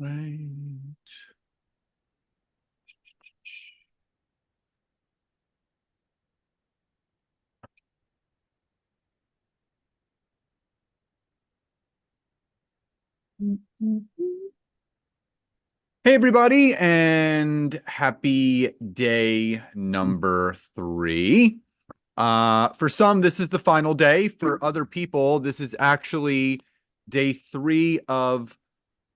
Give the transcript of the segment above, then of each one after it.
Right. Hey, everybody, and happy day number 3. For some, this is the final day. For other people, this is actually day 3 of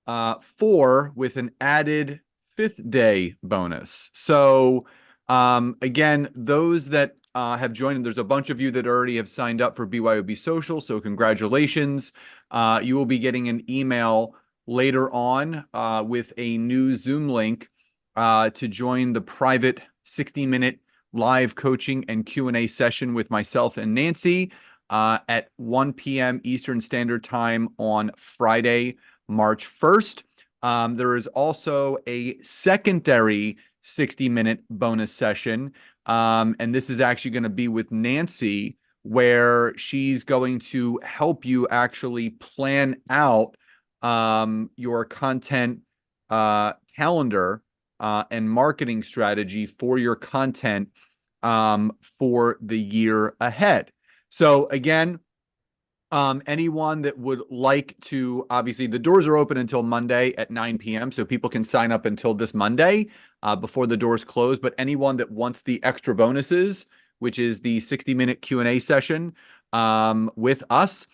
4 with an added 5th day bonus. So, again, those that have joined, and there's a bunch of you that already have signed up for BYOB Social, so congratulations. You will be getting an email later on with a new Zoom link to join the private 60-minute live coaching and Q&A session with myself and Nancy at 1 p.m. Eastern Standard Time on Friday, March 1st. There is also a secondary 60-minute bonus session, and this is actually going to be with Nancy, where she's going to help you actually plan out your content calendar and marketing strategy for your content for the year ahead. So again, anyone that would like to, obviously, the doors are open until Monday at 9 p.m., so people can sign up until this Monday before the doors close. But anyone that wants the extra bonuses, which is the 60-minute Q&A session with us.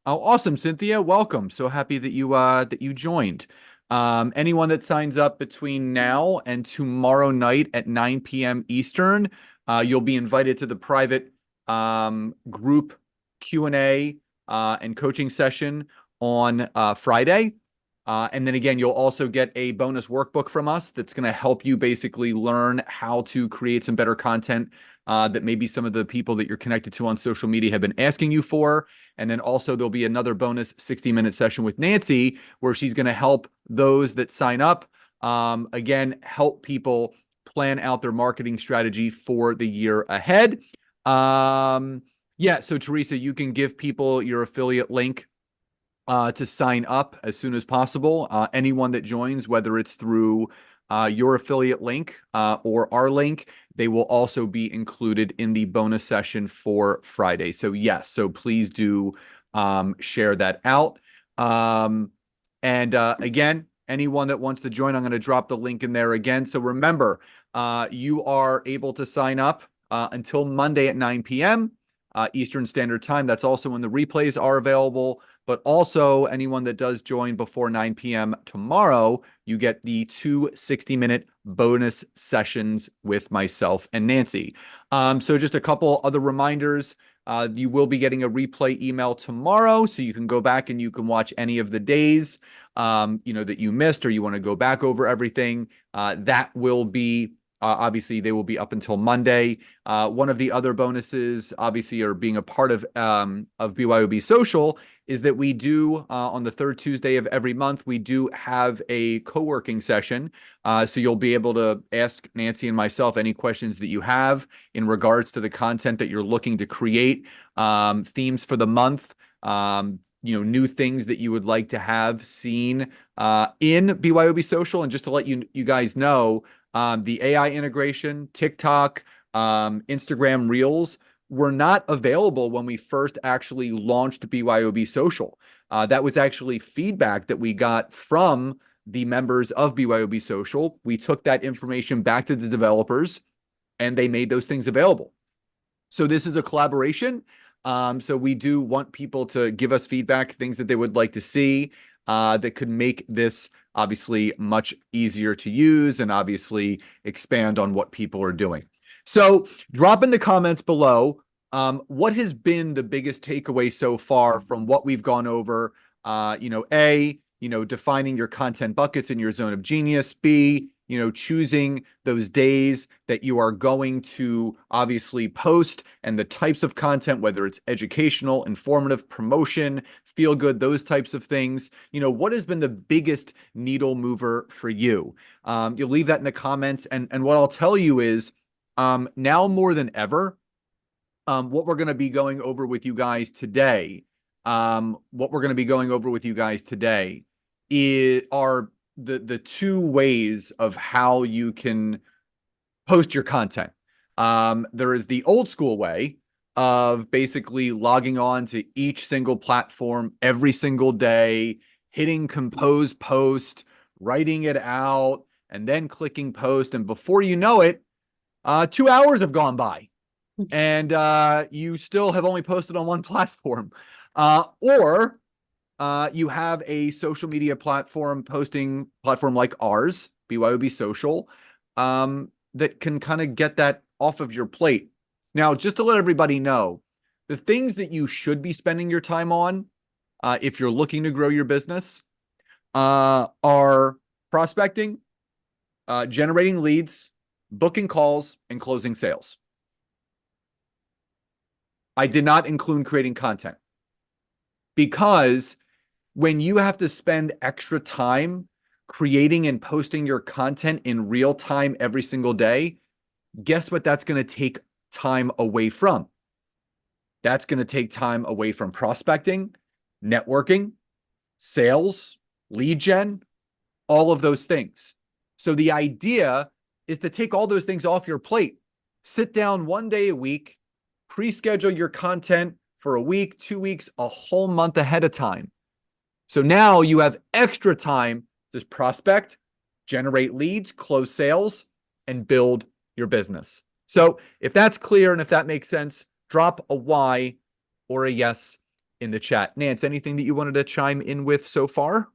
Oh, awesome, Cynthia. Welcome. So happy that you joined. Anyone that signs up between now and tomorrow night at 9 p.m. Eastern, you'll be invited to the private group Q&A and coaching session on Friday. And then again, you'll also get a bonus workbook from us that's going to help you basically learn how to create some better content that maybe some of the people that you're connected to on social media have been asking you for. And then also there'll be another bonus 60-minute session with Nancy where she's going to help those that sign up, again, help people plan out their marketing strategy for the year ahead. Yeah, so Teresa, you can give people your affiliate link to sign up as soon as possible. Anyone that joins, whether it's through your affiliate link or our link, they will also be included in the bonus session for Friday. So yes, so please do share that out. And again, anyone that wants to join, I'm going to drop the link in there again. So remember, you are able to sign up until Monday at 9 p.m. Eastern Standard Time. That's also when the replays are available. But also, anyone that does join before 9 p.m. tomorrow, you get the 2 60-minute bonus sessions with myself and Nancy. So just a couple other reminders. You will be getting a replay email tomorrow, so you can go back and you can watch any of the days that you missed, or you want to go back over everything. That will be obviously, they will be up until Monday. One of the other bonuses, obviously, or being a part of BYOB Social, is that we do, on the third Tuesday of every month, we do have a co-working session. So you'll be able to ask Nancy and myself any questions that you have in regards to the content that you're looking to create, themes for the month, new things that you would like to have seen in BYOB Social. And just to let you guys know, the AI integration, TikTok, Instagram Reels were not available when we first actually launched BYOB Social. That was actually feedback that we got from the members of BYOB Social. We took that information back to the developers, and they made those things available. So this is a collaboration. So we do want people to give us feedback, things that they would like to see that could make this obviously much easier to use and obviously expand on what people are doing. So drop in the comments below what has been the biggest takeaway so far from what we've gone over. Defining your content buckets in your zone of genius. B, choosing those days that you are going to obviously post and the types of content, whether it's educational, informative, promotion, feel good, those types of things. What has been the biggest needle mover for you? You'll leave that in the comments. And what I'll tell you is now more than ever, what we're going to be going over with you guys today, are the two ways of how you can post your content. There is the old school way of basically logging on to each single platform every single day, hitting compose post, writing it out, and then clicking post. And before you know it, 2 hours have gone by and you still have only posted on one platform. Or you have a social media posting platform like ours, BYOB Social, that can kind of get that off of your plate. Now, just to let everybody know, the things that you should be spending your time on, if you're looking to grow your business, are prospecting, generating leads, booking calls, and closing sales. I did not include creating content because when you have to spend extra time creating and posting your content in real time every single day, guess what that's going to take time away from? That's going to take time away from prospecting, networking, sales, lead gen, all of those things. So the idea is to take all those things off your plate. Sit down one day a week, pre-schedule your content for a week, 2 weeks, a whole month ahead of time. So now you have extra time to prospect, generate leads, close sales, and build your business. So if that's clear and if that makes sense, drop a Y or a yes in the chat. Nance, anything that you wanted to chime in with so far?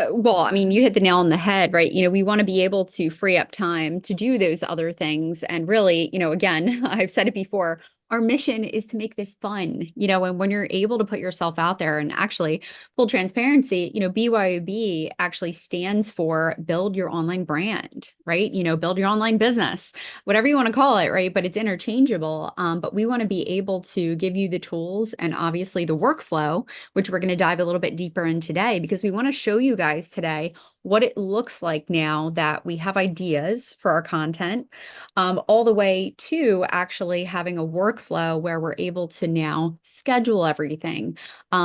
Well, I mean, you hit the nail on the head, right? We want to be able to free up time to do those other things. And really, again, I've said it before, our mission is to make this fun, and when you're able to put yourself out there and actually full transparency, BYOB actually stands for build your online brand, right? Build your online business, whatever you want to call it, right? But it's interchangeable. But we want to be able to give you the tools and obviously the workflow, which we're going to dive a little bit deeper in today, because we want to show you guys today what it looks like now that we have ideas for our content, all the way to actually having a workflow where we're able to now schedule everything.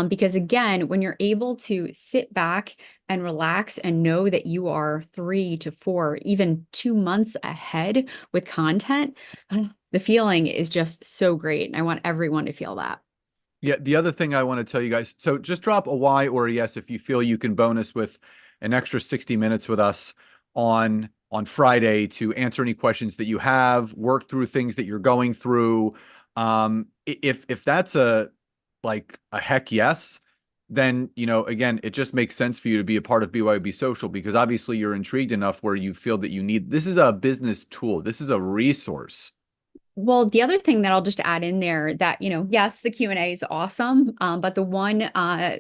Because again, when you're able to sit back and relax and know that you are 3 to 4, even 2 months ahead with content, the feeling is just so great. And I want everyone to feel that. Yeah, the other thing I want to tell you guys, so just drop a Y or a yes if you feel you can bonus with an extra 60 minutes with us on Friday to answer any questions that you have, work through things that you're going through. If that's a heck yes, then again, it just makes sense for you to be a part of BYOB Social, because obviously you're intrigued enough where you feel that you need this is a business tool. This is a resource. Well, the other thing that I'll just add in there that, yes, the Q&A is awesome, but the one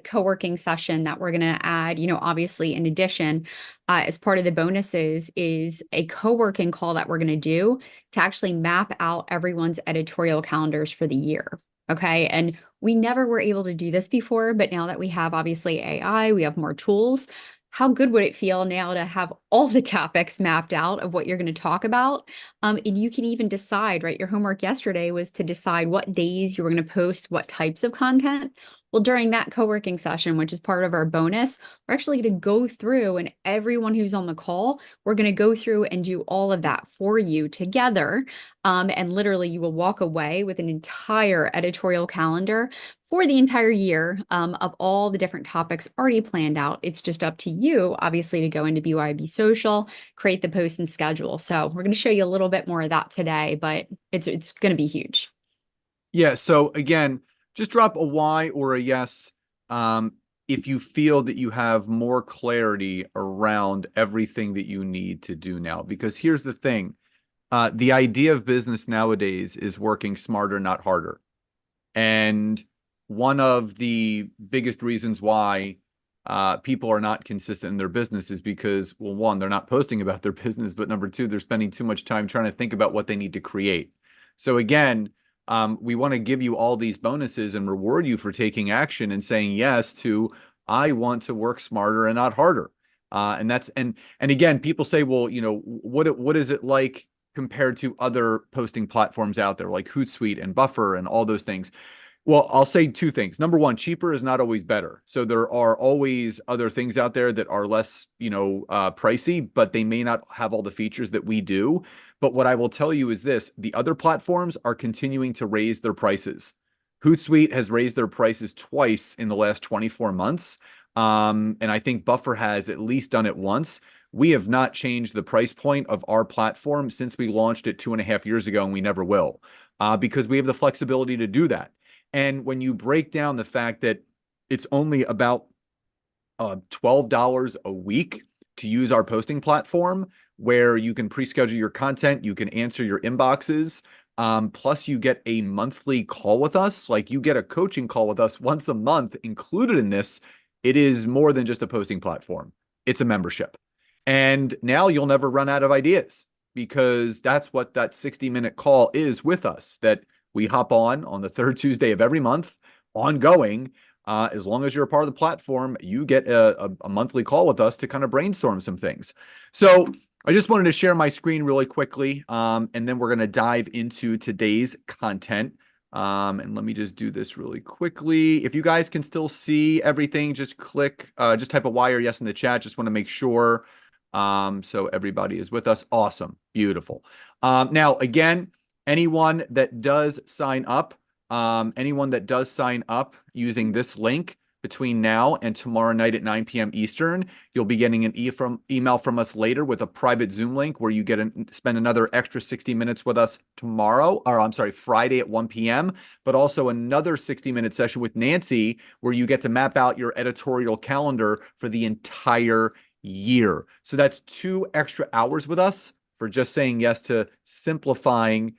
co-working session that we're going to add, obviously in addition, as part of the bonuses is a co-working call that we're going to do to actually map out everyone's editorial calendars for the year. Okay. And we never were able to do this before, but now that we have obviously AI, we have more tools. How good would it feel now to have all the topics mapped out of what you're going to talk about? And you can even decide, right? Your homework yesterday was to decide what days you were going to post what types of content. Well, during that co-working session, which is part of our bonus, we're actually going to go through, and everyone who's on the call, we're going to go through and do all of that for you together. And literally, you will walk away with an entire editorial calendar for the entire year, of all the different topics already planned out. It's just up to you, obviously, to go into BYOB Social, create the post and schedule. So we're going to show you a little bit more of that today, but it's going to be huge. Yeah. So again, just drop a Y or a yes if you feel that you have more clarity around everything that you need to do now. Because here's the thing. The idea of business nowadays is working smarter, not harder. And one of the biggest reasons why people are not consistent in their business is because, well, one, they're not posting about their business, but number two, they're spending too much time trying to think about what they need to create. So again, we want to give you all these bonuses and reward you for taking action and saying yes to, I want to work smarter and not harder. And again, people say, well, what is it like compared to other posting platforms out there like Hootsuite and Buffer and all those things? Well, I'll say two things. Number one, cheaper is not always better. So there are always other things out there that are less, pricey, but they may not have all the features that we do. But what I will tell you is this, the other platforms are continuing to raise their prices. Hootsuite has raised their prices twice in the last 24 months. And I think Buffer has at least done it once. We have not changed the price point of our platform since we launched it 2.5 years ago, and we never will, because we have the flexibility to do that. And when you break down the fact that it's only about $12 a week to use our posting platform, where you can pre-schedule your content, you can answer your inboxes, plus you get a monthly call with us, like you get a coaching call with us once a month included in this. It is more than just a posting platform. It's a membership. And now you'll never run out of ideas, because that's what that 60-minute call is with us, that we hop on the third Tuesday of every month, ongoing. As long as you're a part of the platform, you get a monthly call with us to kind of brainstorm some things. So I just wanted to share my screen really quickly, and then we're going to dive into today's content. And let me just do this really quickly. If you guys can still see everything, just just type a Y or yes in the chat. Just want to make sure. So everybody is with us. Awesome. Beautiful. Now, again, anyone that does sign up using this link between now and tomorrow night at 9 p.m. Eastern, you'll be getting an email from us later with a private Zoom link where you spend another extra 60 minutes with us Friday at 1 p.m., but also another 60-minute session with Nancy where you get to map out your editorial calendar for the entire year. So that's 2 extra hours with us for just saying yes to simplifying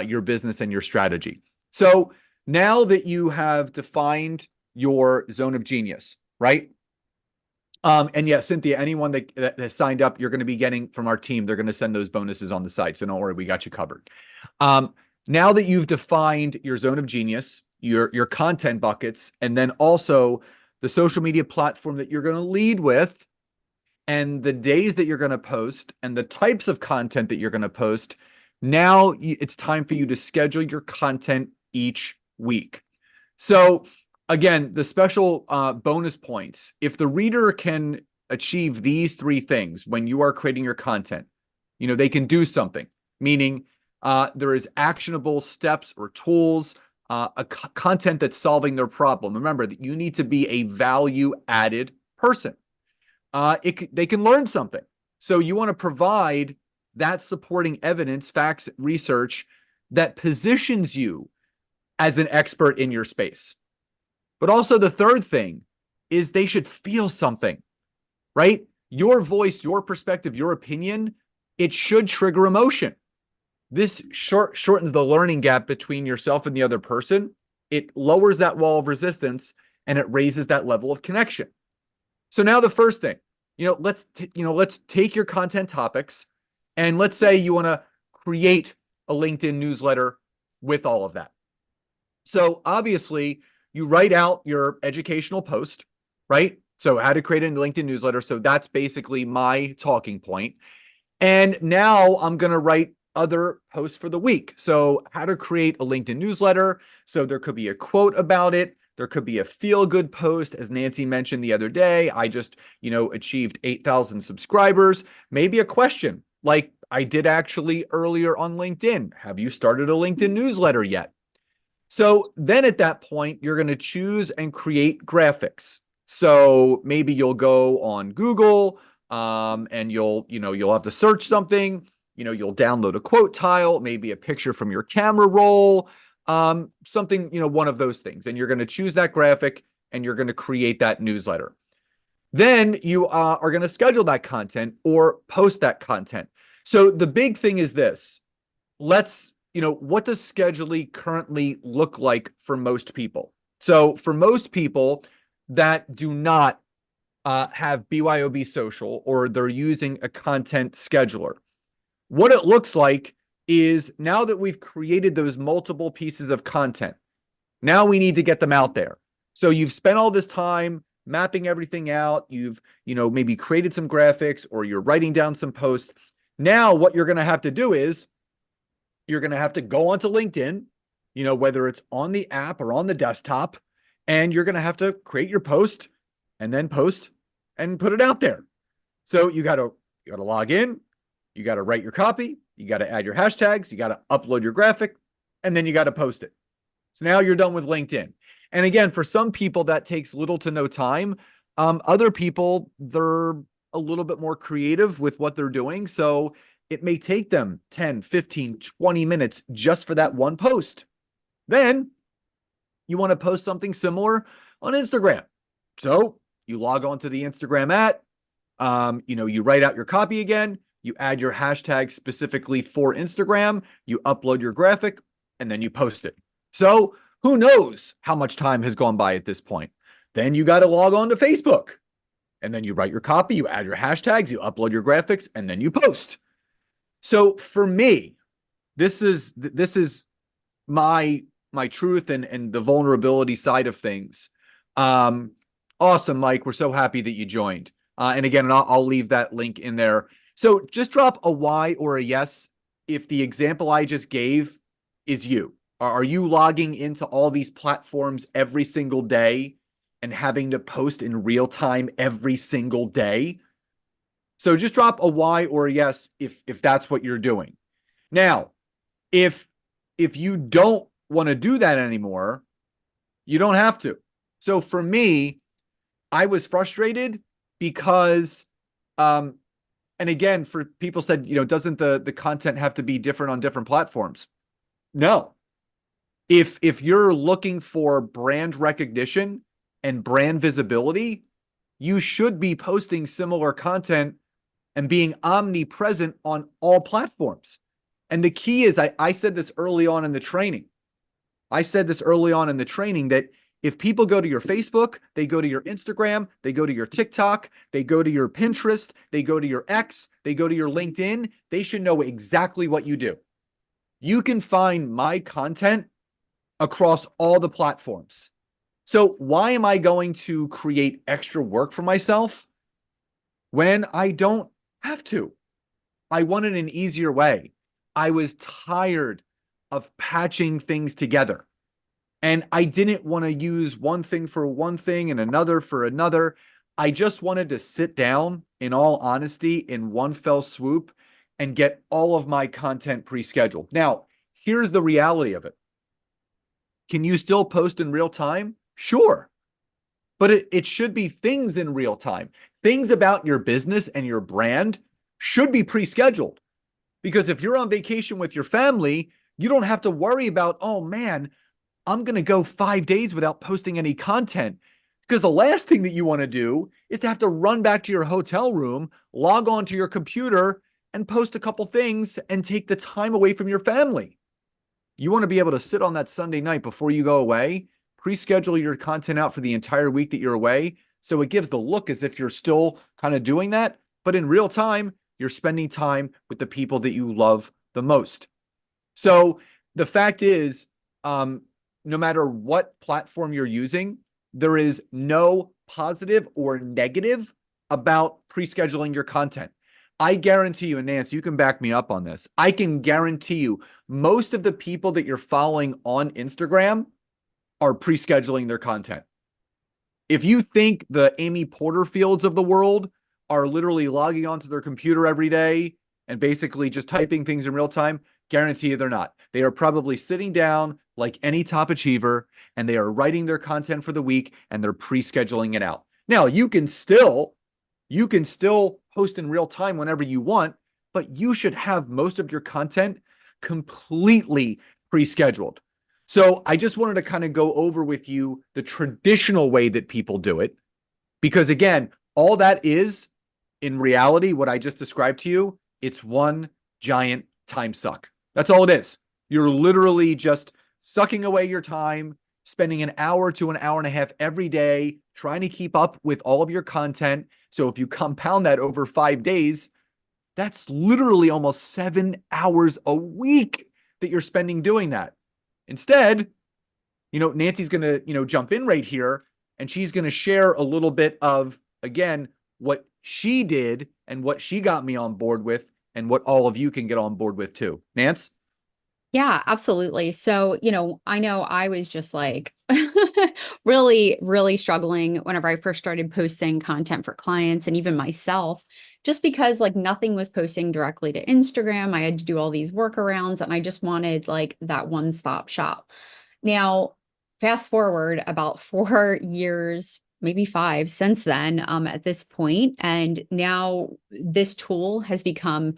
your business and your strategy. So now that you have defined your zone of genius, right? And yeah, Cynthia, anyone that has signed up, you're going to be getting from our team. They're going to send those bonuses on the site. So don't worry, we got you covered. Now that you've defined your zone of genius, your content buckets, and then also the social media platform that you're going to lead with, and the days that you're going to post, and the types of content that you're going to post, now it's time for you to schedule your content each week. So again, the special bonus points, if the reader can achieve these 3 things when you are creating your content, they can do something, meaning there is actionable steps or tools, content that's solving their problem. Remember that you need to be a value-added person. They can learn something. So you want to provide that supporting evidence, facts, research that positions you as an expert in your space. But also the third thing is they should feel something, right? Your voice, your perspective, your opinion, it should trigger emotion. This shortens the learning gap between yourself and the other person. It lowers that wall of resistance, and it raises that level of connection. So now the first thing, let's take your content topics, and let's say you want to create a LinkedIn newsletter with all of that. So obviously, you write out your educational post, right? So how to create a LinkedIn newsletter. So that's basically my talking point. And now I'm going to write other posts for the week. So how to create a LinkedIn newsletter. So there could be a quote about it. There could be a feel-good post. As Nancy mentioned the other day, I just, achieved 8,000 subscribers. Maybe a question like I did actually earlier on LinkedIn. Have you started a LinkedIn newsletter yet? So then at that point, you're going to choose and create graphics. So maybe you'll go on Google, and you'll have to search something. You'll download a quote tile, maybe a picture from your camera roll, something, one of those things. And you're going to choose that graphic and you're going to create that newsletter. Then you are going to schedule that content or post that content. So the big thing is this. What does scheduling currently look like for most people? So for most people that do not have BYOB Social, or they're using a content scheduler, what it looks like is, now that we've created those multiple pieces of content, now we need to get them out there. So you've spent all this time mapping everything out. You've, maybe created some graphics, or you're writing down some posts. Now what you're going to have to do is you're going to have to go onto LinkedIn. whether it's on the app or on the desktop, and you're going to have to create your post and then post and put it out there. So you got to log in, you got to write your copy, you got to add your hashtags, you got to upload your graphic, and then you got to post it. So now you're done with LinkedIn. And again, for some people that takes little to no time. Other people, they're a little bit more creative with what they're doing. So it may take them 10, 15, 20 minutes just for that one post. Then you want to post something similar on Instagram. So you log on to the Instagram you write out your copy again, you add your hashtag specifically for Instagram, you upload your graphic, and then you post it. So who knows how much time has gone by at this point? Then you got to log on to Facebook, and then you write your copy, you add your hashtags, you upload your graphics, and then you post. So for me, this is my truth and the vulnerability side of things. Awesome, Mike. We're so happy that you joined. And again, I'll leave that link in there. So just drop a Y or a yes if the example I just gave is you. Are you logging into all these platforms every single day and having to post in real time every single day? So just drop a Y or a yes if that's what you're doing. Now, if you don't want to do that anymore, you don't have to. So for me, I was frustrated because, and again, for people said, doesn't the content have to be different on different platforms? No. If you're looking for brand recognition and brand visibility, you should be posting similar content and being omnipresent on all platforms. And the key is, I said this early on in the training. That if people go to your Facebook, they go to your Instagram, they go to your TikTok, they go to your Pinterest, they go to your X, they go to your LinkedIn, they should know exactly what you do. You can find my content across all the platforms. So why am I going to create extra work for myself when I don't have to? I wanted an easier way. I was tired of patching things together. And I didn't want to use one thing for one thing and another for another. I just wanted to sit down, in all honesty, in one fell swoop and get all of my content pre-scheduled. Now, here's the reality of it. Can you still post in real time? Sure. But it should be things in real time. Things about your business and your brand should be pre-scheduled. Because if you're on vacation with your family, you don't have to worry about, oh man, I'm going to go 5 days without posting any content. Because the last thing that you want to do is to have to run back to your hotel room, log on to your computer, and post a couple things and take the time away from your family. You want to be able to sit on that Sunday night before you go away, pre-schedule your content out for the entire week that you're away, so it gives the look as if you're still kind of doing that, but in real time, you're spending time with the people that you love the most. So the fact is, no matter what platform you're using, there is no positive or negative about pre-scheduling your content. I guarantee you, and Nance, you can back me up on this. I can guarantee you most of the people that you're following on Instagram are pre-scheduling their content. If you think the Amy Porterfields of the world are literally logging onto their computer every day and basically just typing things in real time, guarantee you they're not. They are probably sitting down like any top achiever and they are writing their content for the week and they're pre-scheduling it out. Now, you can still post in real time whenever you want, but you should have most of your content completely pre-scheduled. So I just wanted to kind of go over with you the traditional way that people do it, because again, all that is in reality, what I just described to you, it's one giant time suck. That's all it is. You're literally just sucking away your time, spending an hour to an hour and a half every day, trying to keep up with all of your content. So if you compound that over 5 days, that's literally almost 7 hours a week that you're spending doing that. Instead, Nancy's going to, jump in right here and she's going to share a little bit of, again, what she did and what she got me on board with and what all of you can get on board with too. Nance? Yeah, absolutely. So, I know I was just like really, really struggling whenever I first started posting content for clients and even myself, just because like nothing was posting directly to Instagram. I had to do all these workarounds and I just wanted like that one-stop shop. Now, fast forward about 4 years, maybe five since then, at this point, and now this tool has become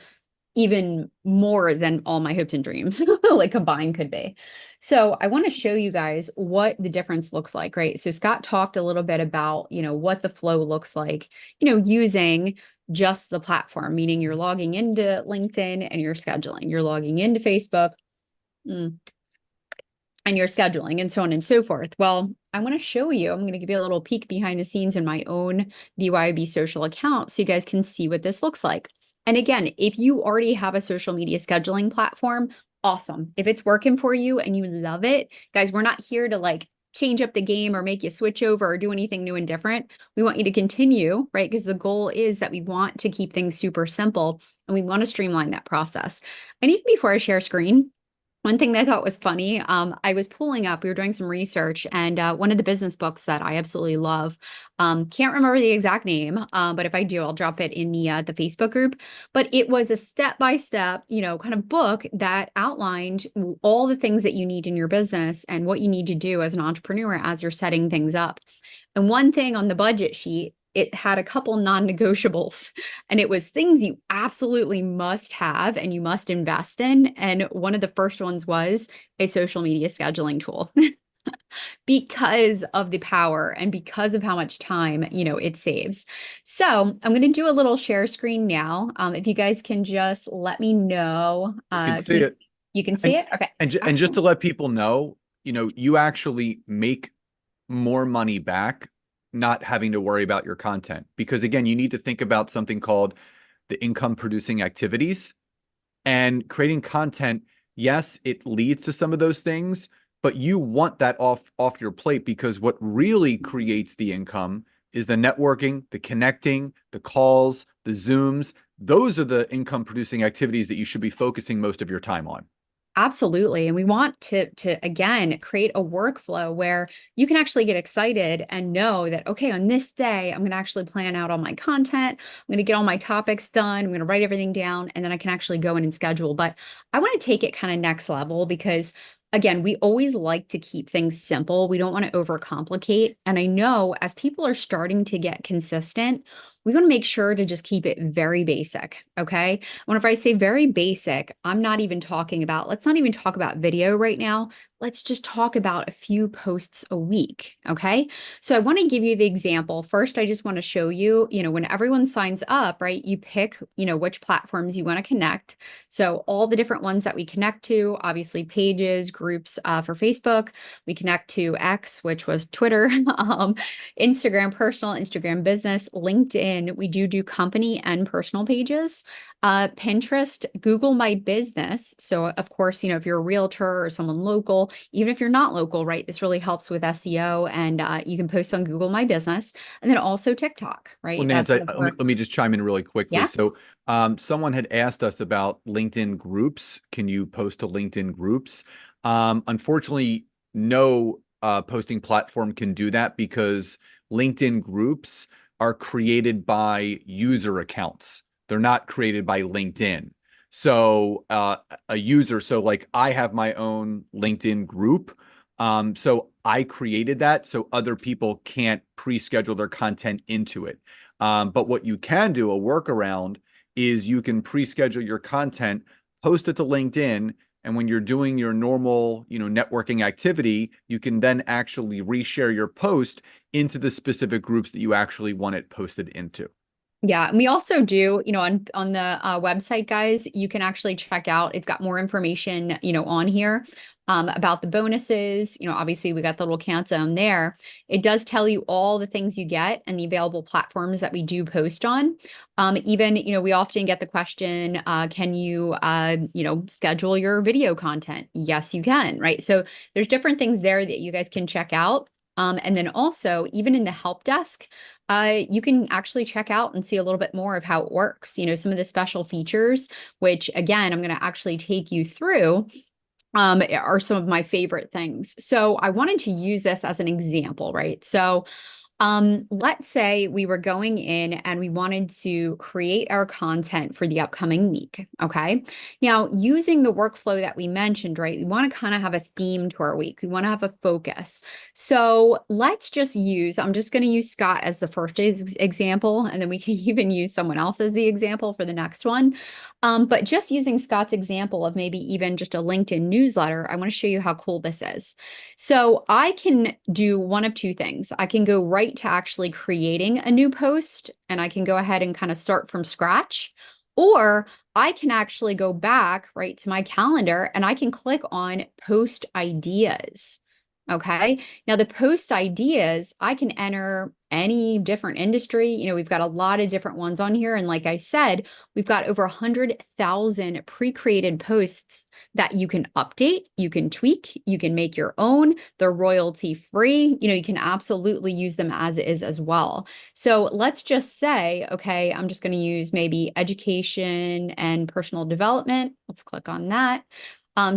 even more than all my hopes and dreams like combined could be. So I want to show you guys what the difference looks like, right? So Scott talked a little bit about, what the flow looks like, using just the platform, meaning you're logging into LinkedIn and you're scheduling, you're logging into Facebook, and you're scheduling and so on and so forth. Well, I want to show you, I'm going to give you a little peek behind the scenes in my own BYOB social account so you guys can see what this looks like. And again, if you already have a social media scheduling platform, awesome. If it's working for you and you love it, guys, we're not here to like change up the game or make you switch over or do anything new and different. We want you to continue, right? Because the goal is that we want to keep things super simple and we want to streamline that process. And even before I share screen, one thing that I thought was funny, I was pulling up, we were doing some research, and one of the business books that I absolutely love, can't remember the exact name, but if I do, I'll drop it in the Facebook group. But it was a step-by-step, kind of book that outlined all the things that you need in your business and what you need to do as an entrepreneur as you're setting things up. And one thing on the budget sheet, it had a couple non-negotiables and it was things you absolutely must have and you must invest in. And one of the first ones was a social media scheduling tool because of the power and because of how much time, it saves. So I'm going to do a little share screen now. If you guys can just let me know, You can see it. you can see And it? Okay. and just to Excellent. let people know, you actually make more money back not having to worry about your content. Because again, you need to think about something called the income producing activities and creating content. Yes, it leads to some of those things, but you want that off your plate because what really creates the income is the networking, the connecting, the calls, the Zooms. Those are the income producing activities that you should be focusing most of your time on. Absolutely. And we want to again create a workflow where you can actually get excited and know that, okay, on this day, I'm going to actually plan out all my content. I'm going to get all my topics done. I'm going to write everything down and then I can actually go in and schedule. But I want to take it kind of next level because again, we always like to keep things simple. We don't want to overcomplicate. And I know as people are starting to get consistent, we want to make sure to just keep it very basic. Okay. Whenever I say very basic, I'm not even talking about, let's not even talk about video right now. Let's just talk about a few posts a week. Okay. So I want to give you the example. First, I just want to show you, when everyone signs up, right, you pick, which platforms you want to connect. So all the different ones that we connect to, obviously pages, groups for Facebook, we connect to X, which was Twitter, Instagram personal, Instagram business, LinkedIn. We do company and personal pages. Pinterest, Google My Business. So of course, if you're a realtor or someone local, even if you're not local, right, this really helps with SEO and you can post on Google My Business and then also TikTok, Well, right? Nance, That's kind of where, let me just chime in really quickly. yeah. So, someone had asked us about LinkedIn groups. Can you post to LinkedIn groups? Unfortunately, no posting platform can do that because LinkedIn groups are created by user accounts. They're not created by LinkedIn. So, a user, so like I have my own LinkedIn group. So I created that so other people can't pre-schedule their content into it. But what you can do, a workaround, is you can pre-schedule your content, post it to LinkedIn, and when you're doing your normal, networking activity, you can then actually reshare your post into the specific groups that you actually want it posted into. Yeah, and we also do, on the website, guys, you can actually check out. It's got more information, on here about the bonuses. Obviously we got the little countdown there. It does tell you all the things you get and the available platforms that we do post on. Even, we often get the question, can you, schedule your video content? Yes, you can, right? So there's different things there that you guys can check out. And then also, even in the help desk, you can actually check out and see a little bit more of how it works. Some of the special features, which again, I'm going to actually take you through are some of my favorite things. So I wanted to use this as an example, right? So let's say we were going in and we wanted to create our content for the upcoming week. Okay. Now, using the workflow that we mentioned, right? We want to kind of have a theme to our week. We want to have a focus. So let's just use, I'm just going to use Scott as the first example, and then we can even use someone else as the example for the next one. But just using Scott's example of maybe even just a LinkedIn newsletter, I want to show you how cool this is. So I can do one of two things. I can go right to actually creating a new post, and I can go ahead and kind of start from scratch. Or I can actually go back right to my calendar and I can click on post ideas. Okay. Now, the post ideas, I can enter any different industry. We've got a lot of different ones on here. And like I said, we've got over 100,000 pre-created posts that you can update, you can tweak, you can make your own. They're royalty free. You can absolutely use them as is as well. So let's just say, okay, I'm just going to use maybe education and personal development. Let's click on that.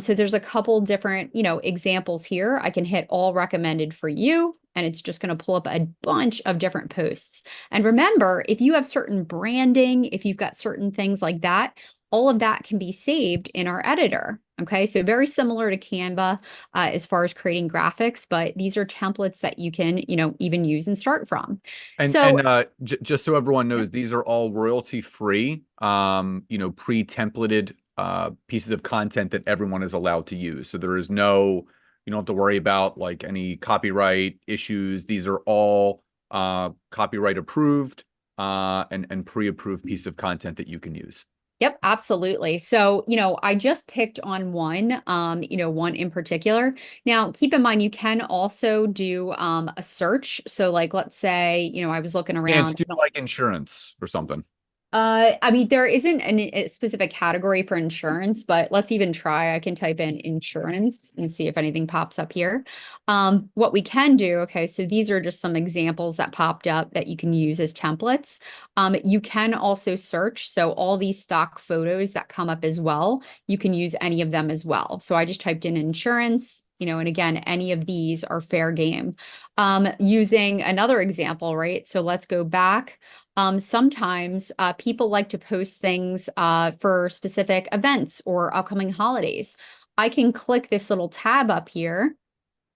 So there's a couple different, examples here. I can hit all recommended for you, and it's just going to pull up a bunch of different posts. And remember, if you have certain branding, if you've got certain things like that, all of that can be saved in our editor. Okay, so very similar to Canva as far as creating graphics, but these are templates that you can, even use and start from. Just so everyone knows, these are all royalty free, pre-templated pieces of content that everyone is allowed to use. So there is no, you don't have to worry about like any copyright issues. These are all copyright approved and pre-approved piece of content that you can use. Yep, absolutely. So, I just picked on one, one in particular. Now, keep in mind, you can also do a search. So like, let's say, I was looking Can't around. do like insurance or something. I mean, there isn't a specific category for insurance, but let's even try. I can type in insurance and see if anything pops up here. What we can do, okay, so these are just some examples that popped up that you can use as templates. You can also search. So all these stock photos that come up as well, you can use any of them as well. So I just typed in insurance, and again, any of these are fair game. Using another example, right? So let's go back. Sometimes people like to post things for specific events or upcoming holidays. I can click this little tab up here,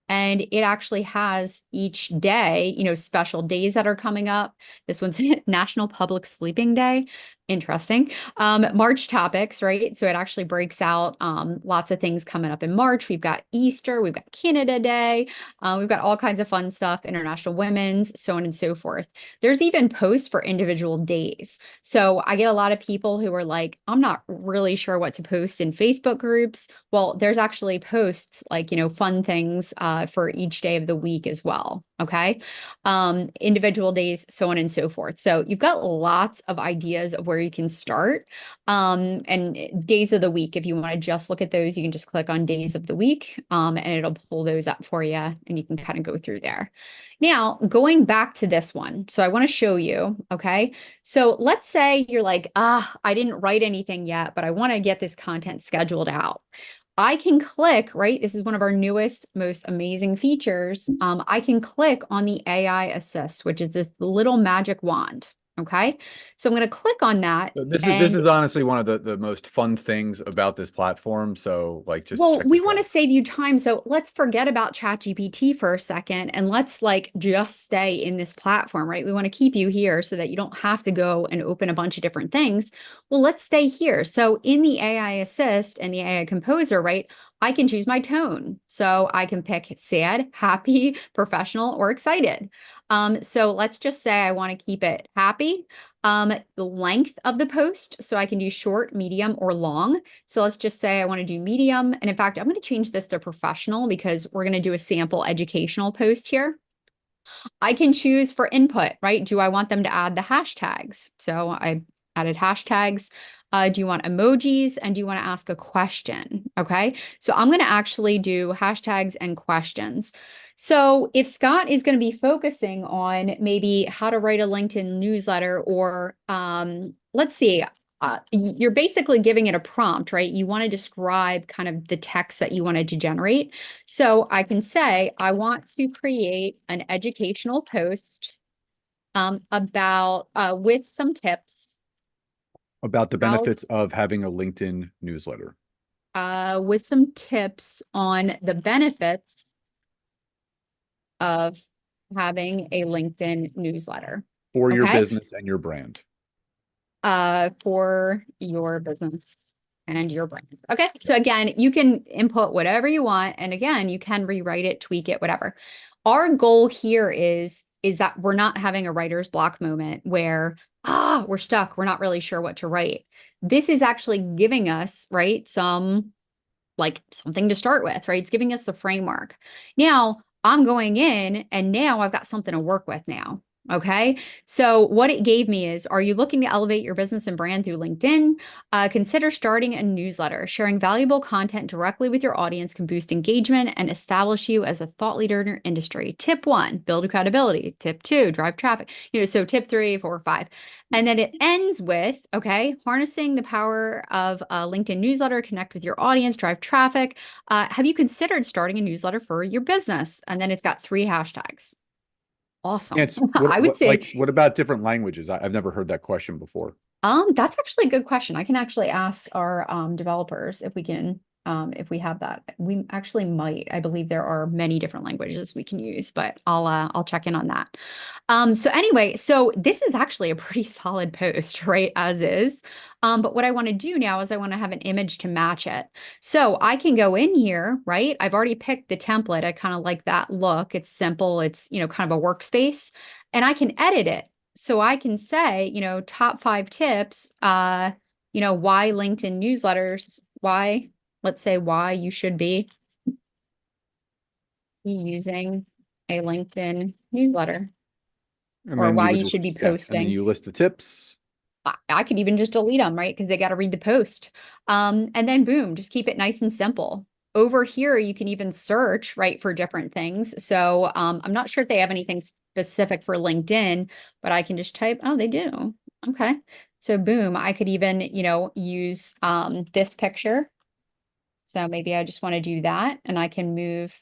and it actually has each day, special days that are coming up. This one's National Public Sleeping Day. Interesting. March topics, right? So it actually breaks out lots of things coming up in March. We've got Easter, we've got Canada Day, we've got all kinds of fun stuff, International Women's, so on and so forth. There's even posts for individual days. So I get a lot of people who are like, I'm not really sure what to post in Facebook groups. Well, there's actually posts like, fun things for each day of the week as well. Okay. Individual days, so on and so forth. So you've got lots of ideas of where you can start. And days of the week, if you want to just look at those, you can just click on days of the week, and it'll pull those up for you, and you can kind of go through there. Now, going back to this one. So I want to show you, okay? So let's say you're like, I didn't write anything yet, but I want to get this content scheduled out. I can click, right? This is one of our newest, most amazing features. I can click on the AI Assist, which is this little magic wand. Okay. So I'm going to click on that. This is honestly one of the most fun things about this platform. So like just well, check we this want to out. save you time. So let's forget about ChatGPT for a second and let's like just stay in this platform, right? We want to keep you here so that you don't have to go and open a bunch of different things. Well, let's stay here. So in the AI Assist and the AI Composer, right? I can choose my tone. So I can pick sad, happy, professional, or excited. So let's just say I want to keep it happy. The length of the post. So I can do short, medium, or long. So let's just say I want to do medium. And in fact, I'm going to change this to professional because we're going to do a sample educational post here. I can choose for input, right? Do I want them to add the hashtags? So I added hashtags. Do you want emojis? And do you want to ask a question? Okay. So I'm going to actually do hashtags and questions. So if Scott is going to be focusing on maybe how to write a LinkedIn newsletter or let's see, you're basically giving it a prompt, right? You want to describe kind of the text that you wanted to generate. So I can say, I want to create an educational post about with some tips About the how benefits of having a LinkedIn newsletter with some tips on the benefits of having a LinkedIn newsletter. for your Okay. business and your brand. For your business and your brand. Okay. So again, you can input whatever you want. And again, you can rewrite it, tweak it, whatever. Our goal here is that we're not having a writer's block moment where, we're stuck. We're not really sure what to write. This is actually giving us, right, some like something to start with, right? It's giving us the framework. Now I'm going in and now I've got something to work with now. Okay. So what it gave me is, are you looking to elevate your business and brand through LinkedIn? Consider starting a newsletter. Sharing valuable content directly with your audience can boost engagement and establish you as a thought leader in your industry. Tip 1, build credibility. Tip 2, drive traffic. So tip 3, 4, 5. And then it ends with, okay, harnessing the power of a LinkedIn newsletter, connect with your audience, drive traffic. Have you considered starting a newsletter for your business? And then it's got 3 hashtags. Awesome. It's I would say, what about different languages? I've never heard that question before. that's actually a good question. I can actually ask our developers if we have that. We actually might. I believe there are many different languages we can use, but I'll check in on that. So anyway, so this is actually a pretty solid post, right? As is. But what I want to do now is I want to have an image to match it. So I can go in here, right? I've already picked the template. I kind of like that look. It's simple. It's, kind of a workspace, and I can edit it. So I can say, top 5 tips, why LinkedIn newsletters, let's say why you should be using a LinkedIn newsletter, And or then why you would you just, should be yeah, and then posting. you list the tips. I could even just delete them, right? Because they got to read the post. And then boom, just keep it nice and simple. Over here, you can even search, right, for different things. So I'm not sure if they have anything specific for LinkedIn, but I can just type, oh, they do. Okay. So boom, I could even, use this picture. So maybe I just want to do that, and I can move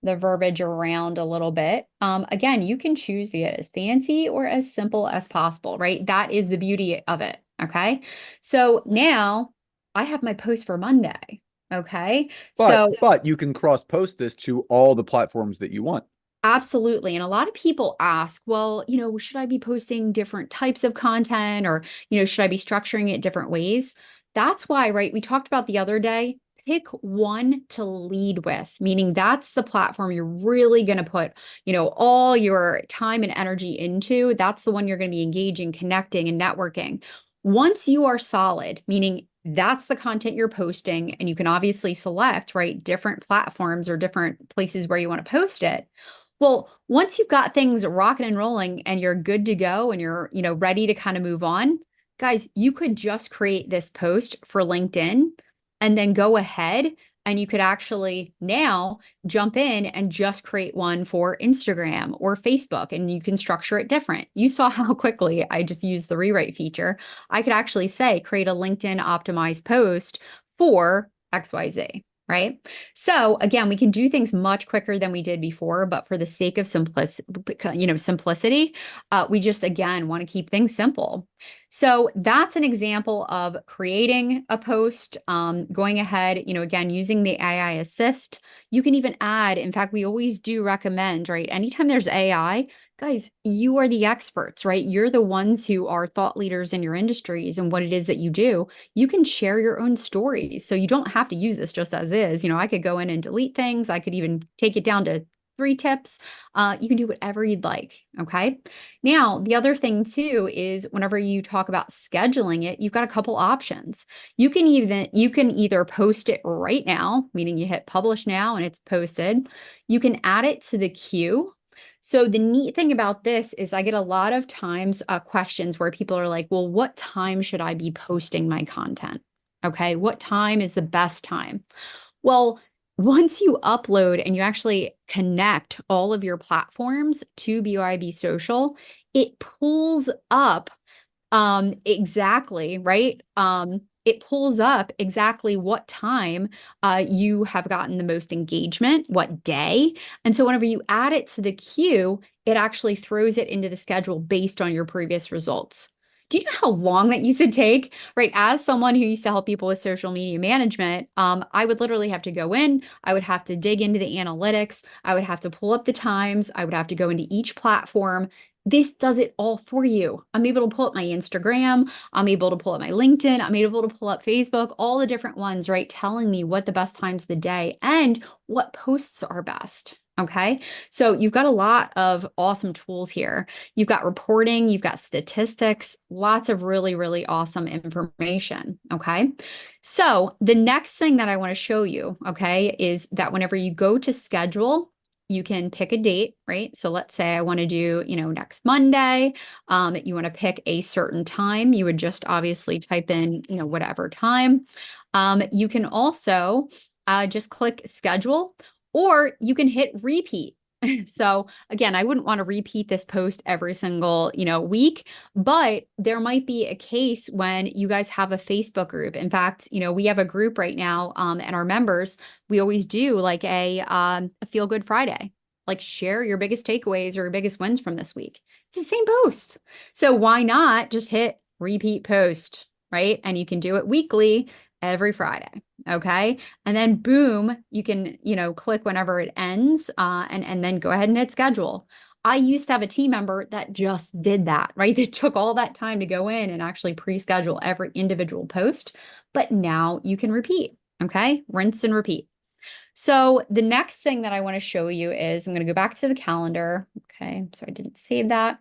the verbiage around a little bit. Again, you can choose it as fancy or as simple as possible, right? That is the beauty of it. Okay. So now I have my post for Monday. Okay. But So you can cross post this to all the platforms that you want. absolutely. And a lot of people ask, well, should I be posting different types of content, or, should I be structuring it different ways? That's why, right? We talked about the other day, pick one to lead with, meaning that's the platform you're really going to put, all your time and energy into. That's the one you're going to be engaging, connecting, and networking. Once you are solid, meaning that's the content you're posting, and you can obviously select, right, different platforms or different places where you want to post it. Well, once you've got things rocking and rolling and you're good to go and you're, ready to kind of move on, guys, you could just create this post for LinkedIn and then go ahead and you could actually now jump in and just create one for Instagram or Facebook, and you can structure it different. You saw how quickly I just used the rewrite feature. I could actually say create a LinkedIn optimized post for XYZ. Right. So again, we can do things much quicker than we did before, but for the sake of simplicity, we just, again, want to keep things simple. So that's an example of creating a post, going ahead, again, using the AI assist. You can even add, in fact, we always do recommend, right? Anytime there's AI, guys, you are the experts, right? You're the ones who are thought leaders in your industries and what it is that you do. You can share your own stories. So you don't have to use this just as is. I could go in and delete things. I could even take it down to 3 tips. You can do whatever you'd like. Okay. Now, the other thing too is whenever you talk about scheduling it, you've got a couple options. You can either post it right now, meaning you hit publish now and it's posted. You can add it to the queue. So the neat thing about this is I get a lot of times questions where people are like, well, what time should I be posting my content? Okay. What time is the best time? Well, once you upload and you actually connect all of your platforms to BYB Social, it pulls up Exactly, right? It pulls up exactly what time you have gotten the most engagement, what day. And so whenever you add it to the queue, it actually throws it into the schedule based on your previous results. Do you know how long that used to take? Right. As someone who used to help people with social media management, I would literally have to go in, I would have to dig into the analytics, I would have to pull up the times, I would have to go into each platform. This does it all for you. I'm able to pull up my Instagram. I'm able to pull up my LinkedIn. I'm able to pull up Facebook, all the different ones, right? Telling me what the best times of the day and what posts are best. Okay. So you've got a lot of awesome tools here. You've got reporting, you've got statistics, lots of really, really awesome information. Okay. So the next thing that I want to show you, okay, is that whenever you go to schedule, you can pick a date, right? So let's say I want to do, next Monday. You want to pick a certain time. You would just obviously type in, whatever time. You can also just click schedule, or you can hit repeat. So again, I wouldn't want to repeat this post every single, week, but there might be a case when you guys have a Facebook group. In fact, we have a group right now, and our members, we always do like a feel good Friday, like share your biggest takeaways or your biggest wins from this week. It's the same post. So why not just hit repeat post, right? And you can do it weekly every Friday. Okay. And then boom, you can, click whenever it ends, and then go ahead and hit schedule. I used to have a team member that just did that, right? They took all that time to go in and actually pre-schedule every individual post, but now you can repeat. Okay. Rinse and repeat. So the next thing that I want to show you is I'm going to go back to the calendar. Okay. So I didn't save that.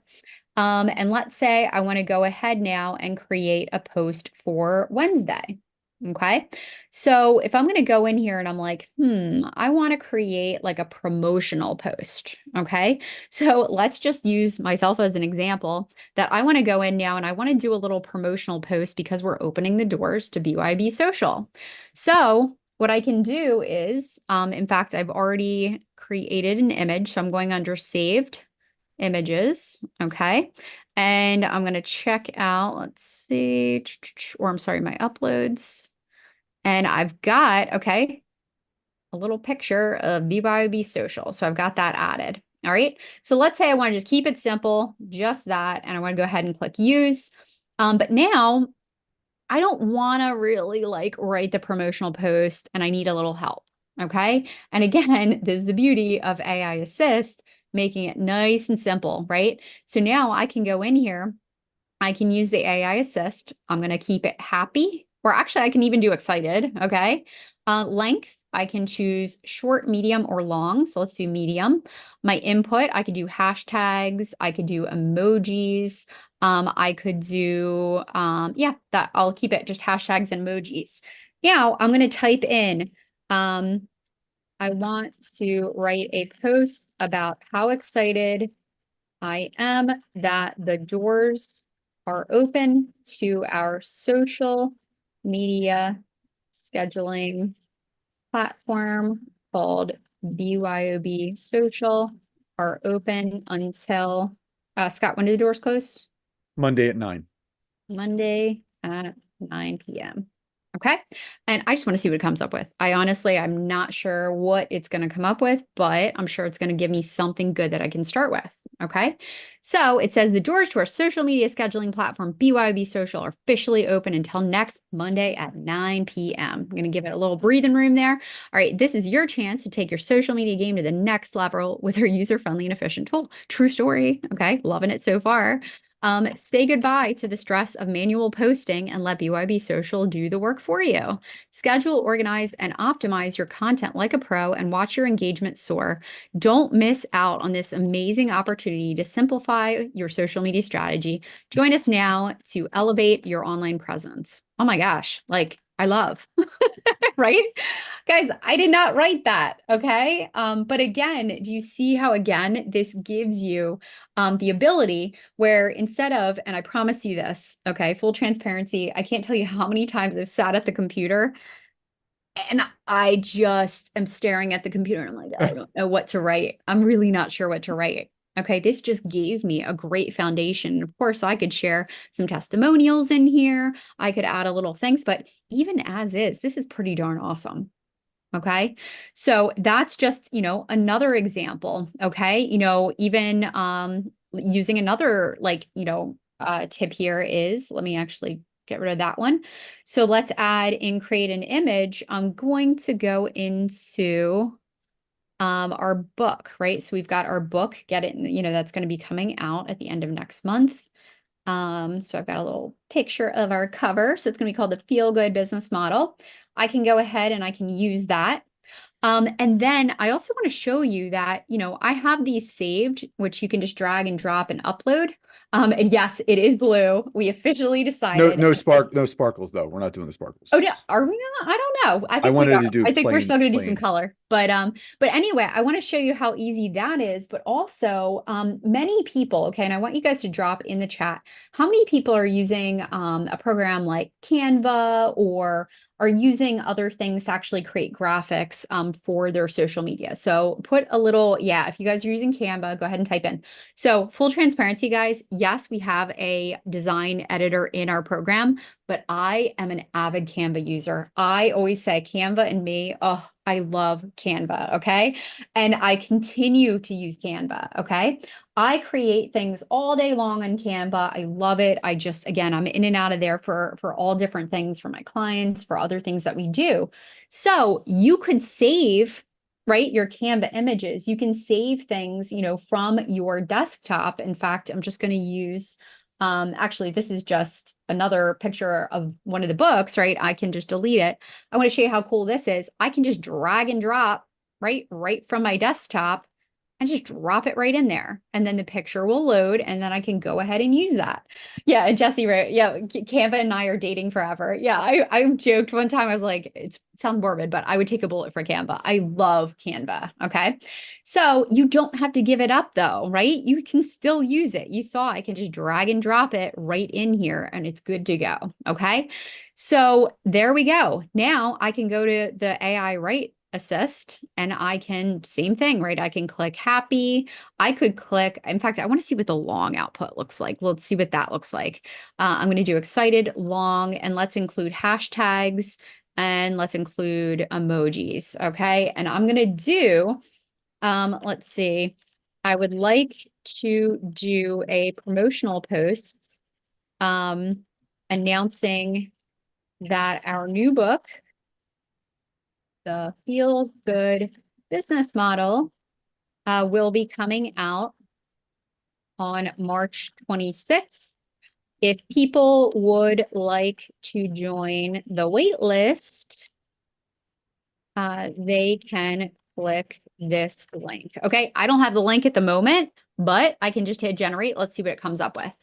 And let's say I want to go ahead now and create a post for Wednesday. Okay. So if I'm going to go in here and I'm like, I want to create like a promotional post. Okay. So let's just use myself as an example that I want to go in now and I want to do a little promotional post because we're opening the doors to BYB Social. So what I can do is, in fact, I've already created an image. So I'm going under saved images. Okay. And I'm going to check out, let's see, or I'm sorry, my uploads. And I've got, okay, a little picture of BYOB Social. So I've got that added. All right. So let's say I want to just keep it simple, just that. And I want to go ahead and click use. But now I don't want to really like write the promotional post and I need a little help. Okay. And again, this is the beauty of AI Assist, making it nice and simple, right? So now I can go in here. I can use the AI Assist. I'm going to keep it happy, or actually I can even do excited. Okay. Length, I can choose short, medium, or long. So let's do medium. My input, I could do hashtags. I could do emojis. I could do, that I'll keep it just hashtags and emojis. Now I'm going to type in, I want to write a post about how excited I am that the doors are open to our social media scheduling platform called BYOB Social are open until, Scott, when do the doors close? Monday at 9. Monday at 9 p.m. Okay. And I just want to see what it comes up with. I'm not sure what it's going to come up with, but I'm sure it's going to give me something good that I can start with. Okay. So it says the doors to our social media scheduling platform, BYOB Social, are officially open until next Monday at 9 p.m. I'm going to give it a little breathing room there. All right. This is your chance to take your social media game to the next level with our user-friendly and efficient tool. True story. Okay. Loving it so far. Say goodbye to the stress of manual posting and let BYB Social do the work for you. Schedule, organize, and optimize your content like a pro and watch your engagement soar. Don't miss out on this amazing opportunity to simplify your social media strategy. Join us now to elevate your online presence. Oh my gosh, like I love, right? Guys, I did not write that, okay? But again, do you see how, again, this gives you the ability where instead of, and I promise you this, okay, full transparency, I can't tell you how many times I've sat at the computer and I just am staring at the computer and I'm like, I don't know what to write. I'm really not sure what to write. Okay, this just gave me a great foundation. Of course, I could share some testimonials in here. I could add a little things, but even as is, this is pretty darn awesome. Okay. So that's just, another example. Okay. Even using another tip here is, let me actually get rid of that one. So let's add in create an image. I'm going to go into our book, right? So we've got our book, get it, that's going to be coming out at the end of next month. So I've got a little picture of our cover. So it's going to be called the Feel Good Business Model. I can go ahead and I can use that. And then I also want to show you that, I have these saved, which you can just drag and drop and upload. And yes, it is blue. We officially decided. No sparkles though. We're not doing the sparkles. Oh, yeah. Are we not? I don't know. I I think we wanted are. to do I think we're plain, still going to do some plain. color. But anyway, I want to show you how easy that is. But also, many people. Okay, and I want you guys to drop in the chat how many people are using a program like Canva or are using other things to actually create graphics for their social media. So put a little, yeah, if you guys are using Canva, go ahead and type in. So full transparency, guys. Yes, we have a design editor in our program, but I am an avid Canva user. I always say Canva and me, oh, I love Canva, okay? And I continue to use Canva, okay? I create things all day long on Canva. I love it. I just, again, I'm in and out of there for all different things for my clients, for other things that we do. So you could save, right, your Canva images. You can save things, from your desktop. In fact, I'm just going to use actually, this is just another picture of one of the books, right? I can just delete it. I want to show you how cool this is. I can just drag and drop right from my desktop and just drop it right in there. And then the picture will load and then I can go ahead and use that. Yeah, and Jesse wrote, yeah, Canva and I are dating forever. Yeah, I joked one time, I was like, it sounds morbid, but I would take a bullet for Canva. I love Canva, okay? So you don't have to give it up though, right? You can still use it. You saw I can just drag and drop it right in here and it's good to go, okay? So there we go. Now I can go to the AI Write Assist and I can, same thing, right? I can click happy. I could click, in fact, I want to see what the long output looks like. Let's see what that looks like. I'm going to do excited, long, and let's include hashtags and let's include emojis. Okay. And I'm going to do, let's see, I would like to do a promotional post announcing that our new book, the Feel Good Business Model, will be coming out on March 26th. If people would like to join the wait list, they can click this link. Okay, I don't have the link at the moment, but I can just hit generate. Let's see what it comes up with.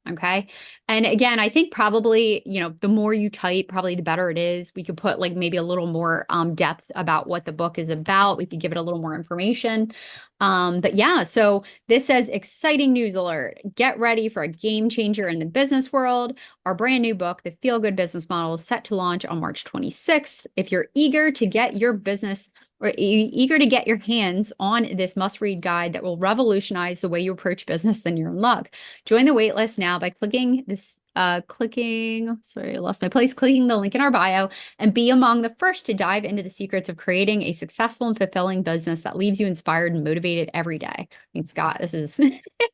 Okay. And again, I think probably, the more you type, probably the better it is. We could put like maybe a little more depth about what the book is about. We could give it a little more information. But yeah, so this says exciting news alert. Get ready for a game changer in the business world. Our brand new book, The Feel Good Business Model, is set to launch on March 26th. If you're eager to get your business or eager to get your hands on this must-read guide that will revolutionize the way you approach business, then you're in luck. Join the waitlist now by clicking this, sorry, I lost my place, clicking the link in our bio and be among the first to dive into the secrets of creating a successful and fulfilling business that leaves you inspired and motivated every day. I mean, Scott, this is,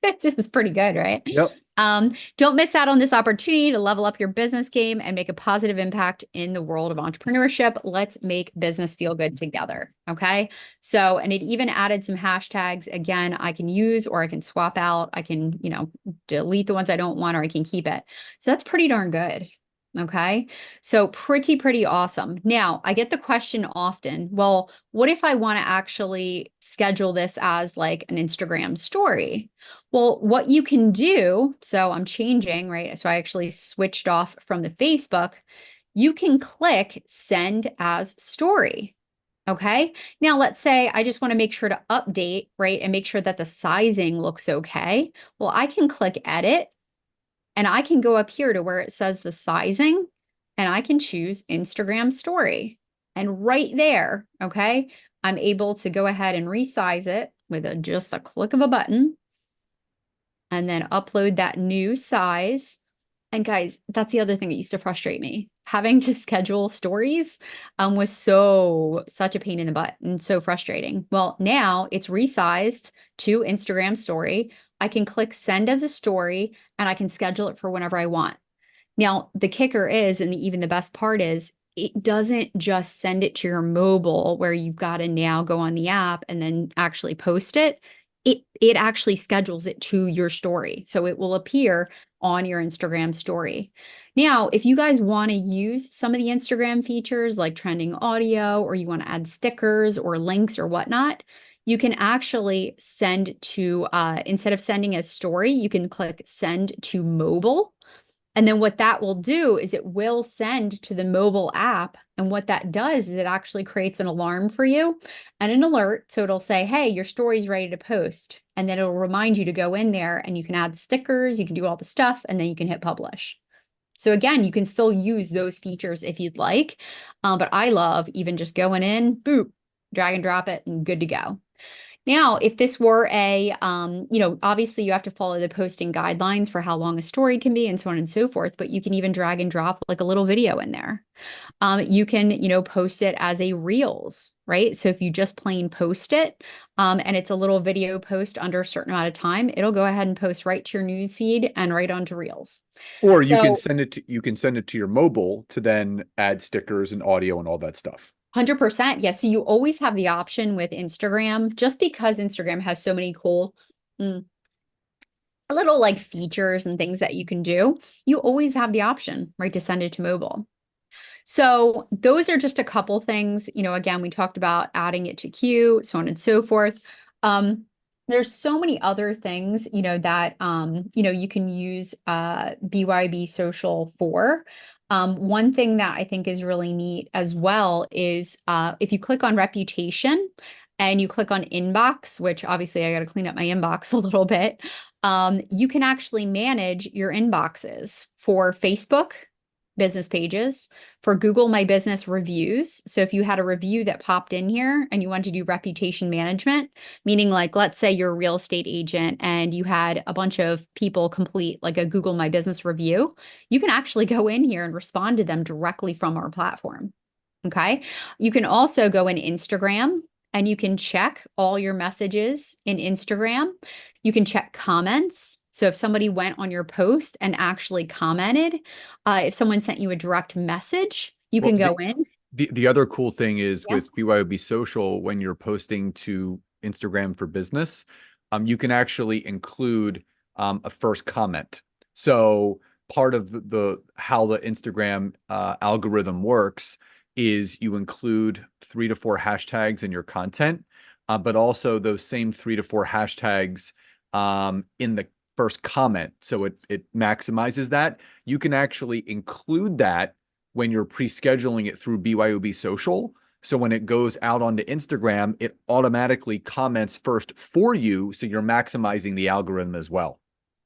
this is pretty good, right? Yep. Don't miss out on this opportunity to level up your business game and make a positive impact in the world of entrepreneurship. Let's make business feel good together. Okay. So, and it even added some hashtags. Again, I can use, or I can swap out. I can, delete the ones I don't want, or I can keep it. So that's pretty darn good. Okay. So pretty awesome. Now I get the question often, well, what if I want to actually schedule this as like an Instagram story? Well, what you can do, so I'm changing, right? So I actually switched off from the Facebook. You can click send as story. Okay. Now let's say I just want to make sure to update, right? And make sure that the sizing looks okay. Well, I can click edit and I can go up here to where it says the sizing and I can choose Instagram story. And right there, okay, I'm able to go ahead and resize it with just a click of a button. and then upload that new size. And guys, that's the other thing that used to frustrate me. Having to schedule stories was such a pain in the butt and so frustrating. Well, now it's resized to Instagram story. I can click send as a story and I can schedule it for whenever I want. Now, the kicker is, and even the best part is, it doesn't just send it to your mobile where you've got to now go on the app and then actually post it. It actually schedules it to your story. So it will appear on your Instagram story. Now, if you guys want to use some of the Instagram features like trending audio, or you want to add stickers or links or whatnot, you can actually send to, instead of sending a story, you can click send to mobile. And then what that will do is it will send to the mobile app. And what that does is it actually creates an alarm for you and an alert. So it'll say, hey, your story's ready to post. And then it'll remind you to go in there and you can add the stickers, you can do all the stuff, and then you can hit publish. So again, you can still use those features if you'd like. But I love even just going in, boop, drag and drop it, and good to go. Now, if this were a, obviously you have to follow the posting guidelines for how long a story can be and so on and so forth, but you can even drag and drop like a little video in there. You can, post it as a Reels, right? So if you just plain post it, and it's a little video post under a certain amount of time, it'll go ahead and post right to your news feed and right onto Reels. Or So you can send it to your mobile to then add stickers and audio and all that stuff. 100%. Yes. So you always have the option with Instagram, just because Instagram has so many cool little like features and things that you can do. You always have the option, right, to send it to mobile. So those are just a couple things. Again, we talked about adding it to queue, so on and so forth. There's so many other things, that, you can use BYOB Social for. One thing that I think is really neat as well is if you click on reputation and you click on inbox, which obviously I got to clean up my inbox a little bit, you can actually manage your inboxes for Facebook business pages, for Google My Business reviews. So if you had a review that popped in here and you wanted to do reputation management, meaning like, let's say you're a real estate agent and you had a bunch of people complete like a Google My Business review, you can actually go in here and respond to them directly from our platform. Okay. You can also go in Instagram and you can check all your messages in Instagram. You can check comments. So if somebody went on your post and actually commented, if someone sent you a direct message, you Well, can go in. the other cool thing is Yeah. with BYOB Social, when you're posting to Instagram for business, you can actually include a first comment. So part of how the Instagram algorithm works is you include 3 to 4 hashtags in your content, but also those same 3 to 4 hashtags in the first comment. So it maximizes that. You can actually include that when you're pre-scheduling it through BYOB Social. So when it goes out onto Instagram, it automatically comments first for you. So you're maximizing the algorithm as well.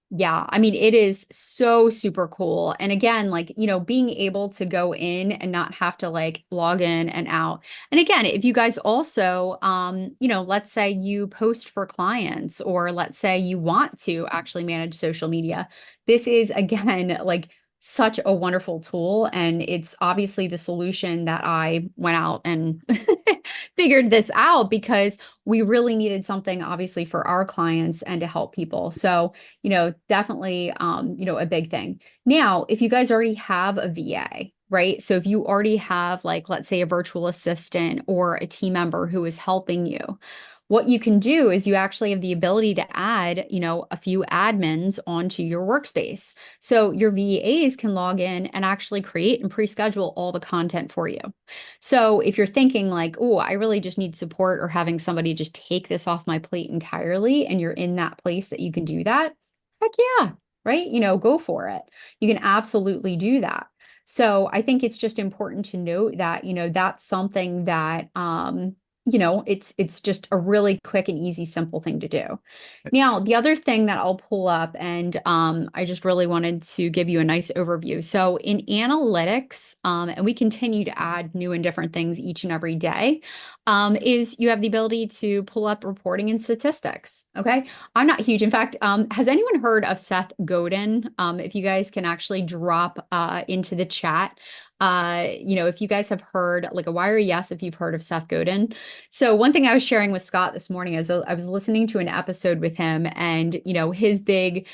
Yeah, I mean, it is so super cool. And again, like, being able to go in and not have to like log in and out. And again, if you guys also, let's say you post for clients, or let's say you want to actually manage social media, this is again, like such a wonderful tool. And it's obviously the solution that I went out and figured this out because we really needed something obviously for our clients and to help people. So, definitely, a big thing. Now, if you guys already have a VA, right? So if you already have like, let's say a virtual assistant or a team member who is helping you, what you can do is you actually have the ability to add, a few admins onto your workspace. So your VAs can log in and actually create and pre-schedule all the content for you. So if you're thinking like, oh, I really just need support or having somebody just take this off my plate entirely, and you're in that place that you can do that, heck yeah, right? Go for it. You can absolutely do that. So I think it's just important to note that, that's something that, it's just a really quick and easy, simple thing to do. Now, the other thing that I'll pull up, and I just really wanted to give you a nice overview. So in analytics, and we continue to add new and different things each and every day, is you have the ability to pull up reporting and statistics. Okay. I'm not huge. In fact, has anyone heard of Seth Godin? If you guys can actually drop into the chat, if you guys have heard like a wire yes, if you've heard of Seth Godin. So one thing I was sharing with Scott this morning is I was listening to an episode with him, and his big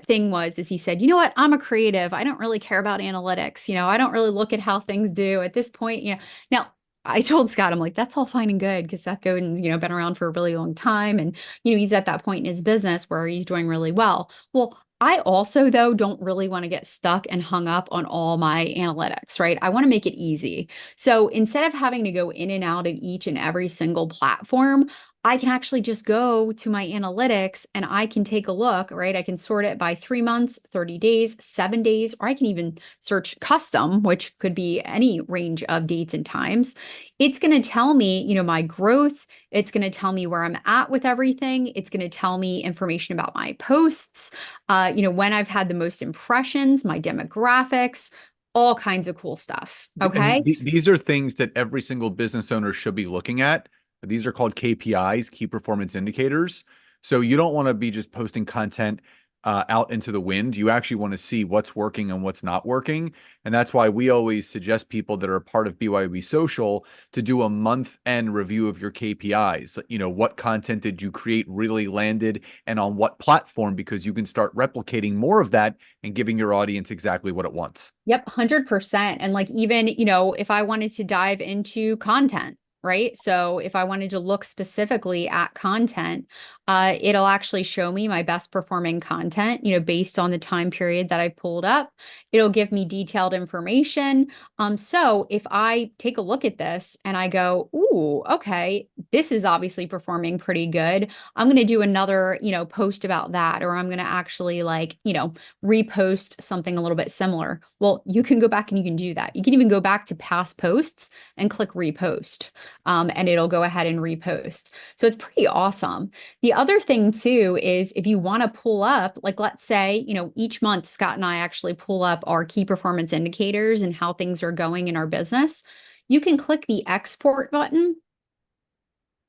thing is he said, you know what, I'm a creative. I don't really care about analytics. I don't really look at how things do at this point. Now I told Scott, I'm like, that's all fine and good because Seth Godin's, been around for a really long time. And, he's at that point in his business where he's doing really well. Well, I also, though, don't really want to get stuck and hung up on all my analytics, right? I want to make it easy. So instead of having to go in and out of each and every single platform, I can actually just go to my analytics and I can take a look, right? I can sort it by 3 months, 30 days, 7 days, or I can even search custom, which could be any range of dates and times. It's going to tell me, my growth. It's going to tell me where I'm at with everything. It's going to tell me information about my posts, when I've had the most impressions, my demographics, all kinds of cool stuff. Okay. And these are things that every single business owner should be looking at. These are called KPIs, key performance indicators. So you don't want to be just posting content out into the wind. You actually want to see what's working and what's not working. And that's why we always suggest people that are a part of BYOB Social to do a month-end review of your KPIs. What content did you create really landed and on what platform? Because you can start replicating more of that and giving your audience exactly what it wants. Yep, 100%. And like even, if I wanted to dive into content, right? So if I wanted to look specifically at content, it'll actually show me my best performing content, based on the time period that I pulled up. It'll give me detailed information. So if I take a look at this and I go, ooh, okay, this is obviously performing pretty good. I'm going to do another, post about that, or I'm going to actually repost something a little bit similar. Well, you can go back and you can do that. You can even go back to past posts and click repost, and it'll go ahead and repost. So it's pretty awesome. The other thing too is if you want to pull up, like let's say, each month Scott and I actually pull up our key performance indicators and how things are going in our business. You can click the export button.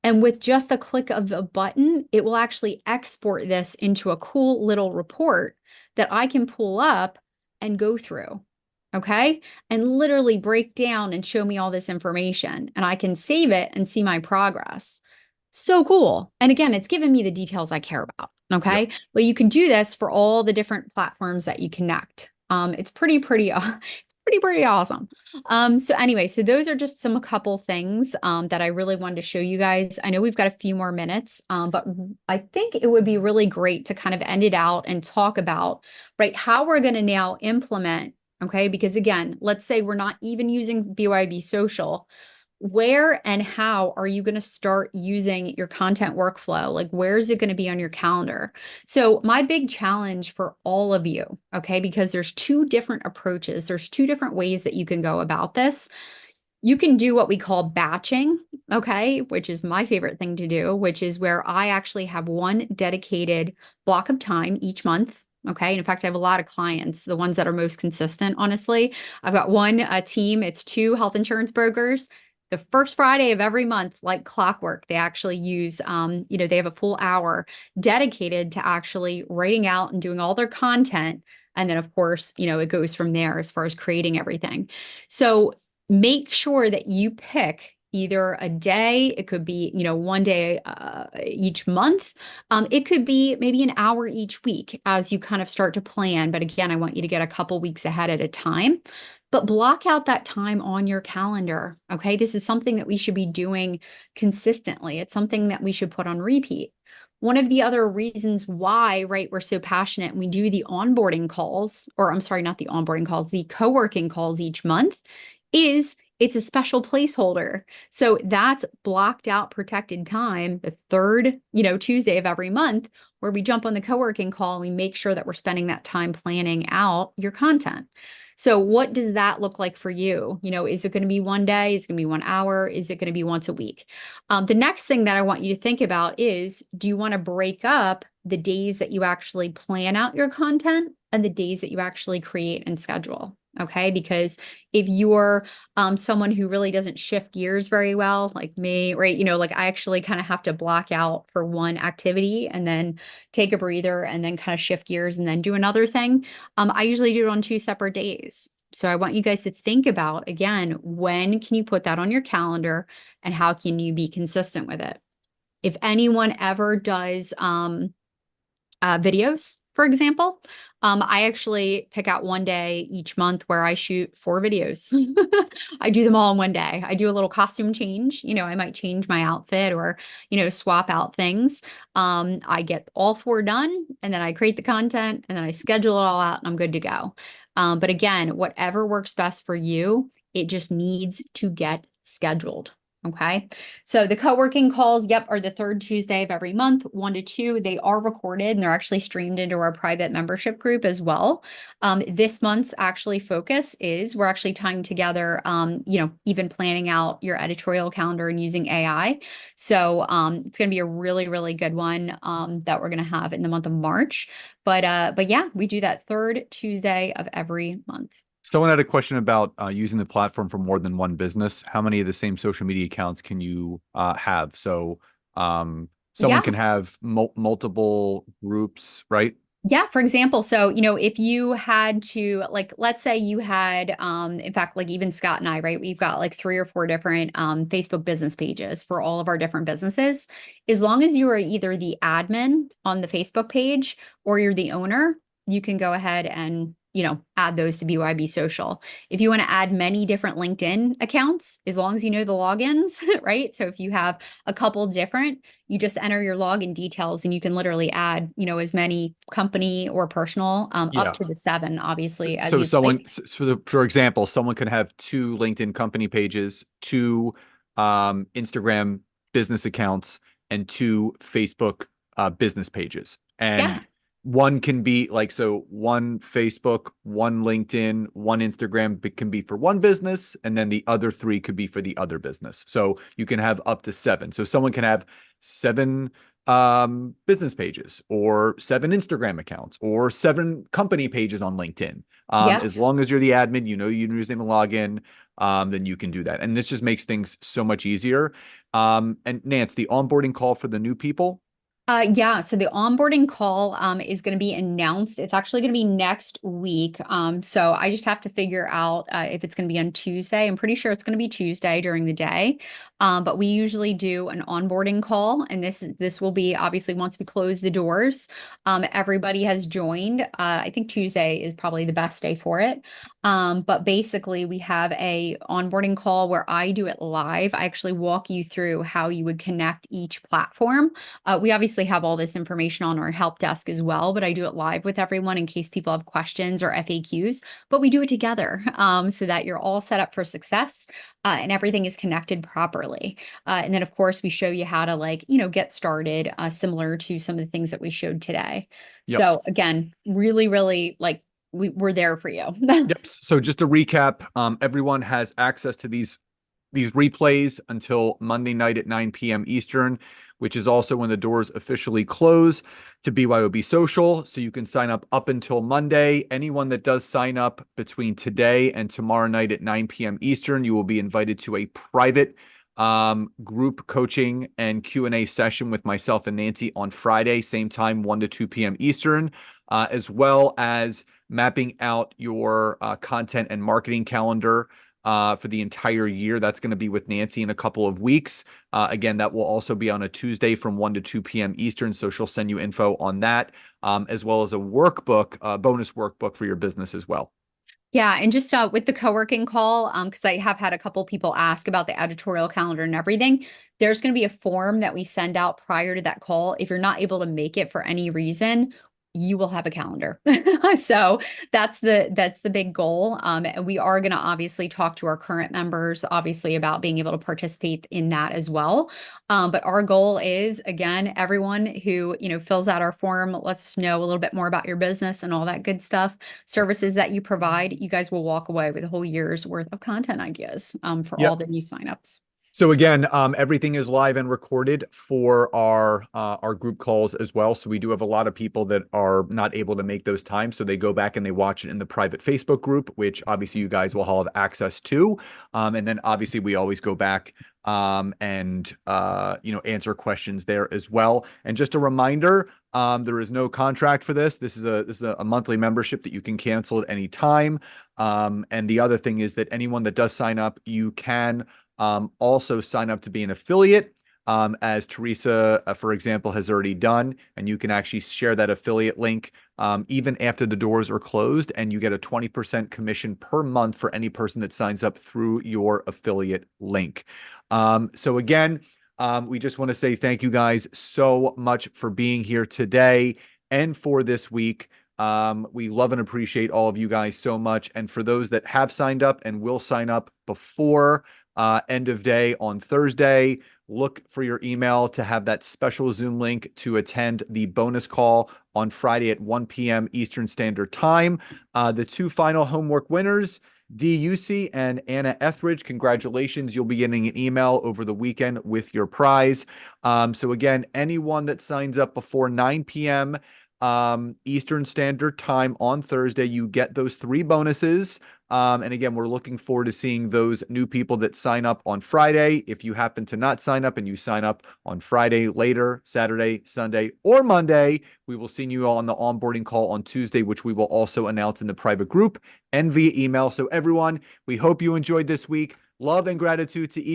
And with just a click of a button, it will actually export this into a cool little report that I can pull up and go through. Okay. And literally break down and show me all this information. And I can save it and see my progress. So cool. And again, it's giving me the details I care about. Okay. Yep. But you can do this for all the different platforms that you connect. It's pretty awesome. So anyway, so those are just a couple things that I really wanted to show you guys. I know we've got a few more minutes, but I think it would be really great to kind of end it out and talk about, right, how we're going to now implement. Okay. Because again, let's say we're not even using BYOB Social. Where and how are you going to start using your content workflow? Like, where is it going to be on your calendar? So my big challenge for all of you, okay, because there's two different approaches. There's two different ways that you can go about this. You can do what we call batching, okay, which is my favorite thing to do, which is where I actually have one dedicated block of time each month. Okay. And in fact, I have a lot of clients, the ones that are most consistent, honestly. I've got one team, it's 2 health insurance brokers. The first Friday of every month, like clockwork, they actually use, they have a full hour dedicated to actually writing out and doing all their content. And then, of course, it goes from there as far as creating everything. So make sure that you pick either a day, it could be, one day each month. It could be maybe an hour each week as you kind of start to plan. But again, I want you to get a couple weeks ahead at a time. But block out that time on your calendar. Okay. This is something that we should be doing consistently. It's something that we should put on repeat. One of the other reasons why, right, we're so passionate and we do the onboarding calls, or I'm sorry, not the onboarding calls, the co-working calls each month is it's a special placeholder. So that's blocked out protected time, the third, Tuesday of every month, where we jump on the co-working call and we make sure that we're spending that time planning out your content. So what does that look like for you? You know, is it going to be one day? Is it going to be 1 hour? Is it going to be once a week? The next thing that I want you to think about is, do you want to break up the days that you actually plan out your content and the days that you actually create and schedule? Okay, because if you're someone who really doesn't shift gears very well, like me, right? You know, like I actually kind of have to block out for one activity and then take a breather and then kind of shift gears and then do another thing. I usually do it on 2 separate days. So I want you guys to think about, again, when can you put that on your calendar and how can you be consistent with it? If anyone ever does videos, for example, I actually pick out one day each month where I shoot 4 videos. I do them all in one day. I do a little costume change. You know, I might change my outfit or, you know, swap out things. I get all 4 done and then I create the content and then I schedule it all out and I'm good to go. But again, whatever works best for you, it just needs to get scheduled. Okay. So the co-working calls, yep, are the third Tuesday of every month, 1 to 2. They are recorded and they're actually streamed into our private membership group as well. This month's actually focus is we're actually tying together, you know, even planning out your editorial calendar and using AI. So it's going to be a really, really good one that we're going to have in the month of March. But yeah, we do that third Tuesday of every month. Someone had a question about using the platform for more than one business. How many of the same social media accounts can you have? So someone Yeah. can have multiple groups, right? Yeah, for example, so, you know, if you had to, like, let's say you had, in fact, like even Scott and I, right, we've got like 3 or 4 different Facebook business pages for all of our different businesses. As long as you are either the admin on the Facebook page or you're the owner, you can go ahead and, you know, add those to BYB Social. If you want to add many different LinkedIn accounts, as long as you know the logins, right? So if you have a couple different, you just enter your login details and you can literally add, you know, as many company or personal, up Yeah. to the 7, obviously, as So you'd someone, like. for example, someone can have 2 LinkedIn company pages, 2 Instagram business accounts, and 2 Facebook business pages. Yeah. And one can be like, so one Facebook, one LinkedIn, one Instagram can be for one business, and then the other 3 could be for the other business. So you can have up to 7. So someone can have 7 business pages or 7 Instagram accounts or 7 company pages on LinkedIn. Yeah. As long as you're the admin, you know your username and login, then you can do that. And this just makes things so much easier. And Nance, the onboarding call for the new people. Yeah, so the onboarding call is going to be announced. It's actually going to be next week. So I just have to figure out if it's going to be on Tuesday. I'm pretty sure it's going to be Tuesday during the day. But we usually do an onboarding call, and this will be obviously once we close the doors. Everybody has joined. I think Tuesday is probably the best day for it. But basically, we have a onboarding call where I do it live. I actually walk you through how you would connect each platform. We obviously have all this information on our help desk as well, but I do it live with everyone in case people have questions or FAQs. But we do it together so that you're all set up for success and everything is connected properly. And then, of course, we show you how to, like, you know, get started, similar to some of the things that we showed today. Yep. So again, really, really like we're there for you. Yep. So just to recap, everyone has access to these replays until Monday night at 9 p.m. Eastern, which is also when the doors officially close to BYOB Social. So you can sign up until Monday. Anyone that does sign up between today and tomorrow night at 9 p.m. Eastern, you will be invited to a private group coaching and Q&A session with myself and Nancy on Friday, same time, 1 to 2 p.m. Eastern, as well as mapping out your content and marketing calendar for the entire year. That's going to be with Nancy in a couple of weeks. Again, that will also be on a Tuesday from 1 to 2 p.m. Eastern. So she'll send you info on that, as well as a workbook, bonus workbook for your business as well. Yeah, and just with the co-working call, because I have had a couple people ask about the editorial calendar and everything, there's going to be a form that we send out prior to that call. If you're not able to make it for any reason, you will have a calendar. So that's the big goal. And we are going to obviously talk to our current members, obviously, about being able to participate in that as well. But our goal is, again, everyone who, fills out our form, lets us know a little bit more about your business and all that good stuff, services that you provide. You guys will walk away with a whole year's worth of content ideas for all Yep. the new signups. So again, everything is live and recorded for our group calls as well. So we do have a lot of people that are not able to make those times, so they go back and they watch it in the private Facebook group, which obviously you guys will all have access to. And then obviously we always go back and answer questions there as well. And just a reminder, there is no contract for this. This is a monthly membership that you can cancel at any time. And the other thing is that anyone that does sign up, you can also sign up to be an affiliate, as Teresa, for example, has already done, and you can actually share that affiliate link even after the doors are closed, and you get a 20% commission per month for any person that signs up through your affiliate link. So again, we just want to say thank you guys so much for being here today and for this week. We love and appreciate all of you guys so much. And for those that have signed up and will sign up before end of day on Thursday, look for your email to have that special Zoom link to attend the bonus call on Friday at 1 p.m. Eastern Standard Time. The two final homework winners, DUC and Anna Etheridge, congratulations. You'll be getting an email over the weekend with your prize. So again, anyone that signs up before 9 p.m. Eastern Standard Time on Thursday, you get those three bonuses. And again, we're looking forward to seeing those new people that sign up on Friday. If you happen to not sign up and you sign up on Friday later, Saturday, Sunday, or Monday, we will see you all on the onboarding call on Tuesday, which we will also announce in the private group and via email. So everyone, we hope you enjoyed this week. Love and gratitude to each